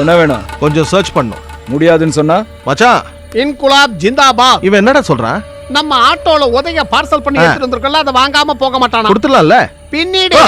என்ன வேணும்? கொஞ்சம் சர்ச் பண்ணும். முடியாதுன்னு சொன்னா மச்சான், இன்குலாப் ஜிந்தாபாத். இவன் என்னடா சொல்றான்? நம்ம ஆட்டோல உதய பார்சல் பண்ணி எடுத்துட்டு வந்திருக்கோம்ல, அதை வாங்காம போக மாட்டானா? கொடுத்துடலாம்ல. பின்னிடு.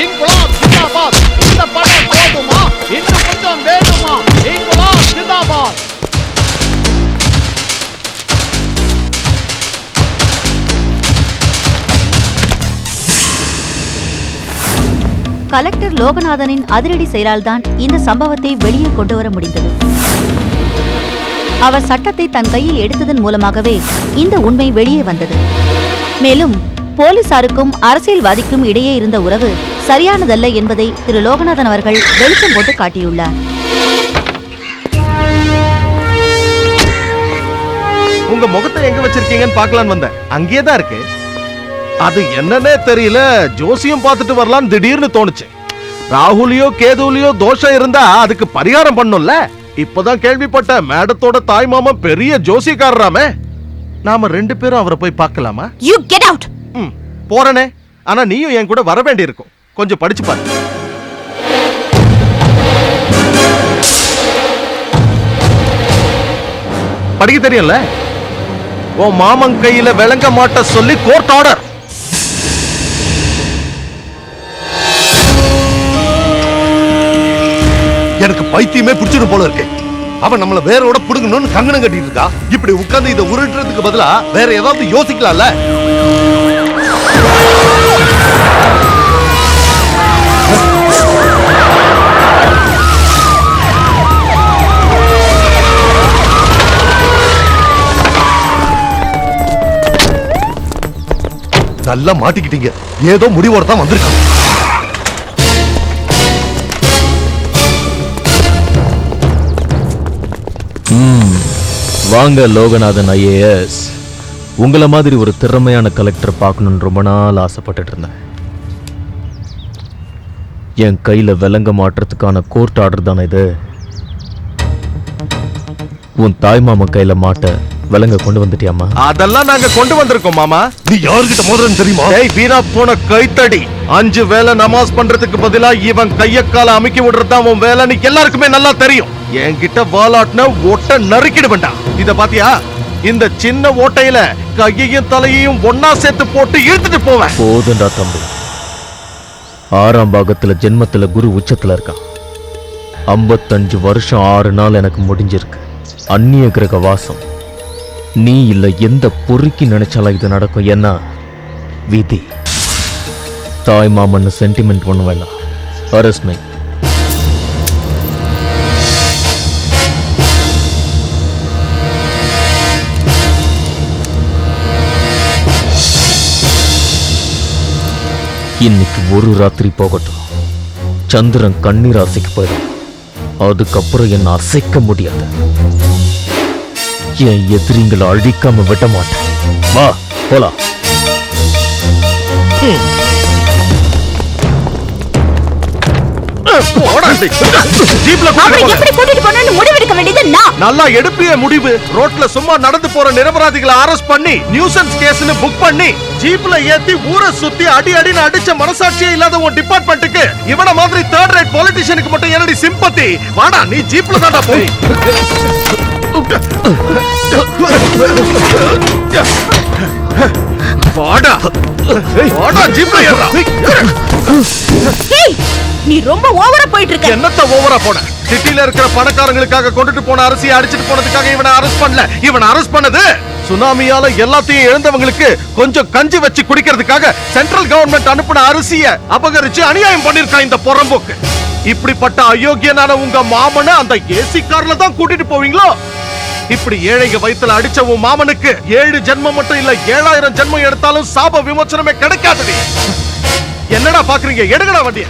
இன்குலாப் ஜிந்தாபாத். இந்த படம் போதுமா? இன்னும் கொஞ்சம் வேணுமா? இன்குலாப் ஜிந்தாபாத். கலெக்டர் லோகநாதனின் அதிரடி செயலால்தான் இந்த சம்பவத்தை வெளியே கொண்டு வர முடிந்தது. அவர் சட்டத்தை தன் கையில் எடுத்ததன் மூலமாகவே இந்த உண்மை வெளியே வந்தது. மேலும் போலீசாருக்கும் அரசியல்வாதிக்கும் இடையே இருந்த உறவு சரியானதல்ல என்பதை திரு லோகநாதன் அவர்கள் வெளிச்சம் போட்டு காட்டியுள்ளார். உங்க முகத்தை எங்க வச்சிருக்கீங்கன்னு பார்க்கலான்னு வந்தேன். அங்கேயே தான் இருக்கு. அது என்னன்னே தெரியல, ஜோசியம் பார்த்துட்டு வரலான்னு திடீர்னு தோணுச்சு. ராகுலியோ கேதுலியோ தோஷம் இருந்தா அதுக்கு பரிகாரம் பண்ணும்ல. இப்பதான் கேள்விப்பட்ட மேடத்தோட தாய் மாமா பெரிய ஜோசியக்காரராமே. நாம 2 பேரும் அவரை போய் பார்க்கலாமா? You get out. போறனே. ஆனா நீயும் என் கூட வர வேண்டி இருக்கும். கொஞ்சம் படிச்சு பாரு. படிக்க தெரியல. உன் மாமன் கையில விளங்க மாட்ட சொல்லி கோர்ட் ஆர்டர். எனக்கு பைத்தியமே பிடிச்சிடும் போல இருக்கு. அவன் நம்மள வேரோட புடுங்கணும்னு கங்கணம் கட்டிட்டு இருக்கா. இப்படி உட்கார்ந்து இதை உருட்டுறதுக்கு பதிலா வேற ஏதாவது யோசிக்கலாம்ல. நல்லா மாட்டிக்கிட்டீங்க. ஏதோ முடிவோட தான் வந்திருக்கான். வாங்க லோகநாதன் IAS. உங்களை மாதிரி ஒரு திறமையான கலெக்டர் பார்க்கணுன்னு ரொம்ப நாள் ஆசைப்பட்டுட்டு இருந்தேன். என் கையில விலங்க மாட்டுறதுக்கான கோர்ட் ஆர்டர் தானே இது. உன் தாய் மாமா கையில மாட்ட விலங்க கொண்டு வந்துட்டியாமா? அதெல்லாம் நாங்க கொண்டு வந்திருக்கோம் மாமா. நீ யாருகிட்ட மோதுறன்னு தெரியுமா? ஏய் வீணா போன கைத்தடி. 5 வேளை நமாஸ் பண்றதுக்கு பதிலா இவன் கைய கால அமுக்கி விடுறதுதான் உன் வேலைன்னு எல்லாருக்குமே நல்லா தெரியும். என்கிட்ட வாலாட்ன ஓட்ட நறுக்கிட வேண்டாம். இத பாத்தியா? இந்த சின்ன ஓட்டையில கையையும் தலையையும் ஒன்னா சேர்த்து போட்டு இழுத்துட்டு போவேன். போதுண்டா தம்பி. 6ஆம் பாகத்துல ஜென்மத்துல குரு உச்சத்துல இருக்கான். 55 வருஷம் 6 நாள் எனக்கு முடிஞ்சிருக்கு. அந்நிய கிரக வாசம். நீ இல்ல எந்த பொறுக்கி நினைச்சாலும் இது நடக்கும். ஏன்னா விதி. தாய் மாமன்னு சென்டிமெண்ட் ஒண்ணு வேணாம். Arrest me. இன்னைக்கு ஒரு ராத்திரி போகட்டும். சந்திரன் கண்ணீர் ராசிக்கு போயிடும். அதுக்கப்புறம் என்ன அசைக்க முடியாது. என் எதிரிங்களை அழிக்காம விட மாட்டேன். வா போலாம். அவரை எப்படி கூட்டிட்டு போனேன்னு முடிவெடுக்க வேண்டியது நான். நல்லா எடுப்பிய முடிவு. ரோட்ல சும்மா நடந்து போற நிரபராதிகளை அரெஸ்ட் பண்ணி நியூசன்ஸ் கேஸ்னு புக் பண்ணி ஜீப்ல ஏத்தி ஊரை சுத்தி அடி அடின்னு அடிச்ச மனசாட்சியே இல்லாத உன் டிபார்ட்மெண்ட்டுக்கு இவன மாதிரி தேர்ட் ரேட் பொலிட்டிஷியனுக்கு மட்டும் என்னடி சிம்பத்தி? வாடா நீ ஜீப்ல தான்டா போய். வாடா வாடா ஜீப்ல ஏறா. ஏய், நீ ரொம்ப ஓவரா போயிட்டு இருக்க. என்னத்த ஓவரா போன? சிட்டில இருக்கிற பணக்காரங்களுக்காக கொண்டுட்டு போன அரிசியை அடிச்சிட்டு போனதுக்காக இவனை அரெஸ்ட் பண்ணல. இவனை அரெஸ்ட் பண்ணது சுனாமியால எல்லாத்தையும் இழந்தவங்களுக்கு கொஞ்சம் கஞ்சி வச்சு குடிக்கிறதுக்காக சென்ட்ரல் கவர்மெண்ட் அனுப்பின அரிசியை அபகரிச்சு அநியாயம் பண்ணிருக்கான் இந்த புறம்போக்கு. இப்படிப்பட்ட அயோக்கியனான உங்க மாமனை அந்த ஏசி கார்ல தான் கூட்டிட்டு போவீங்களோ? இப்படி ஏழைங்க வயித்துல அடிச்ச உன் மாமனுக்கு 7 ஜென்மம் மட்டும் இல்ல 7000 ஜென்மம் எடுத்தாலும் சாப விமோச்சனமே கிடைக்காது. என்னடா பாக்குறீங்க? எடுங்கடா வண்டிய.